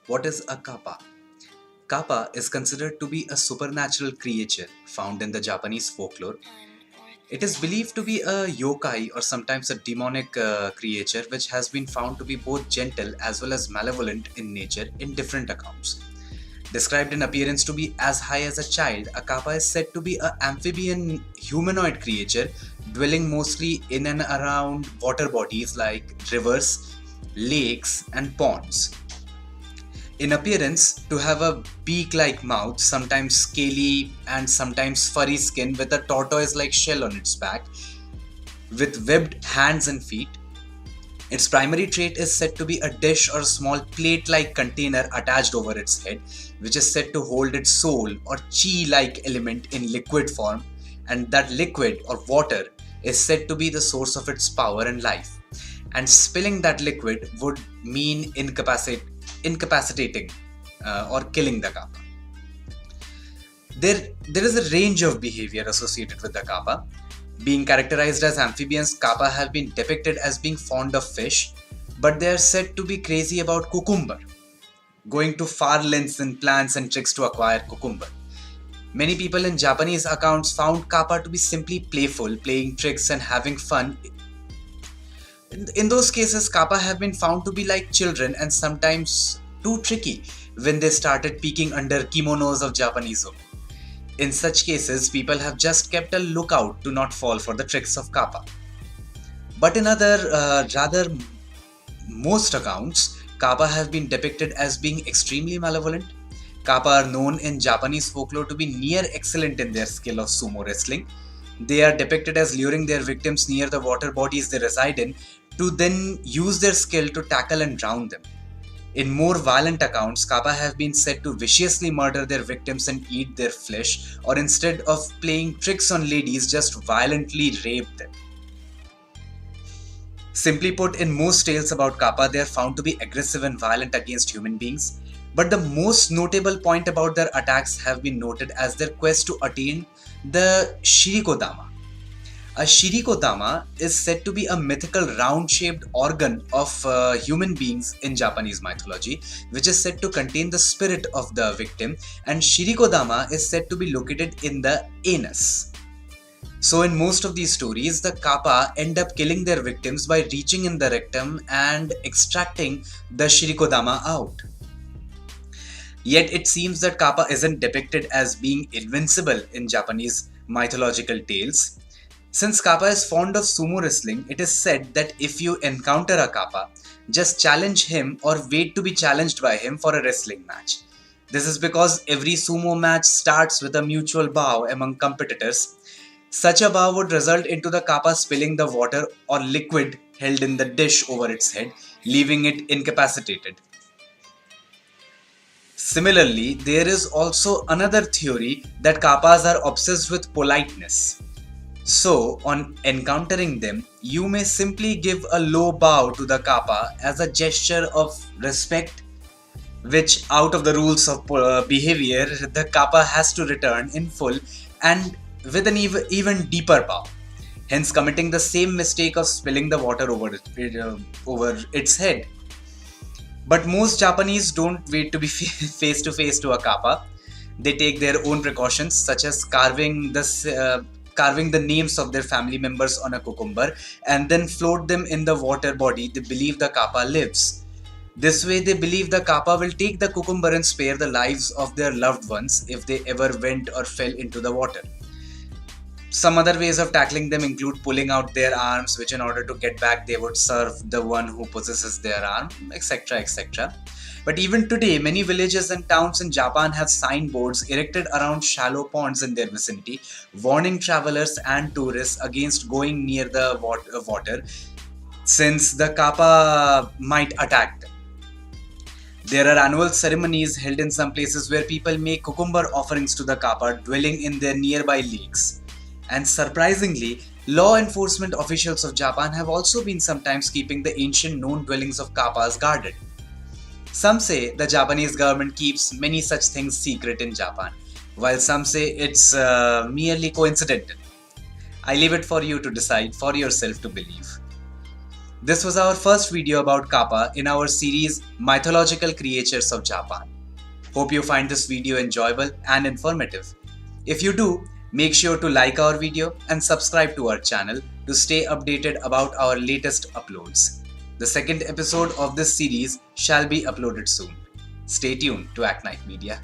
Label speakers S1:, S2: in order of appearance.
S1: What is a kappa? Kappa is considered to be a supernatural creature found in the Japanese folklore. It is believed to be a yokai or sometimes a demonic creature which has been found to be both gentle as well as malevolent in nature in different accounts. Described in appearance to be as high as a child, a kappa is said to be an amphibian humanoid creature dwelling mostly in and around water bodies like rivers, lakes, and ponds. In appearance, to have a beak-like mouth, sometimes scaly and sometimes furry skin with a tortoise-like shell on its back, with webbed hands and feet. Its primary trait is said to be a dish or small plate-like container attached over its head, which is said to hold its soul or chi-like element in liquid form, and that liquid or water is said to be the source of its power and life. And spilling that liquid would mean incapacitating or killing the kappa. There is a range of behavior associated with the kappa. Being characterized as amphibians, kappa have been depicted as being fond of fish, but they are said to be crazy about cucumber, going to far lengths in plans and tricks to acquire cucumber. Many people in Japanese accounts found kappa to be simply playful, playing tricks and having fun. In those cases, kappa have been found to be like children and sometimes too tricky when they started peeking under kimonos of Japanese women. In such cases, people have just kept a lookout to not fall for the tricks of kappa. But in rather most accounts, kappa have been depicted as being extremely malevolent. Kappa are known in Japanese folklore to be near excellent in their skill of sumo wrestling. They are depicted as luring their victims near the water bodies they reside in to then use their skill to tackle and drown them. In more violent accounts, kappa have been said to viciously murder their victims and eat their flesh, or instead of playing tricks on ladies, just violently rape them. Simply put, in most tales about kappa, they are found to be aggressive and violent against human beings. But the most notable point about their attacks have been noted as their quest to attain the Shirikodama. A Shirikodama is said to be a mythical round-shaped organ of human beings in Japanese mythology, which is said to contain the spirit of the victim, and Shirikodama is said to be located in the anus. So in most of these stories, the kappa end up killing their victims by reaching in the rectum and extracting the Shirikodama out. Yet it seems that kappa isn't depicted as being invincible in Japanese mythological tales. Since kappa is fond of sumo wrestling, it is said that if you encounter a kappa, just challenge him or wait to be challenged by him for a wrestling match. This is because every sumo match starts with a mutual bow among competitors. Such a bow would result into the kappa spilling the water or liquid held in the dish over its head, leaving it incapacitated. Similarly, there is also another theory that kappas are obsessed with politeness. So, on encountering them, you may simply give a low bow to the kappa as a gesture of respect, which, out of the rules of behavior, the kappa has to return in full and with an even deeper bow, hence committing the same mistake of spilling the water over its head. But most Japanese don't wait to be face to face to a kappa. They take their own precautions, such as carving the names of their family members on a cucumber and then float them in the water body they believe the kappa lives. This way, they believe the kappa will take the cucumber and spare the lives of their loved ones if they ever went or fell into the water. Some other ways of tackling them include pulling out their arms, which in order to get back they would serve the one who possesses their arm, etc. etc. But even today, many villages and towns in Japan have signboards erected around shallow ponds in their vicinity, warning travelers and tourists against going near the water since the kappa might attack them. There are annual ceremonies held in some places where people make cucumber offerings to the kappa dwelling in their nearby lakes. And surprisingly, law enforcement officials of Japan have also been sometimes keeping the ancient known dwellings of kappas guarded. Some say the Japanese government keeps many such things secret in Japan, while some say it's merely coincidental. I leave it for you to decide for yourself to believe. This was our first video about Kappa in our series Mythological Creatures of Japan. Hope you find this video enjoyable and informative. If you do, make sure to like our video and subscribe to our channel to stay updated about our latest uploads. The second episode of this series shall be uploaded soon. Stay tuned to Act Night Media.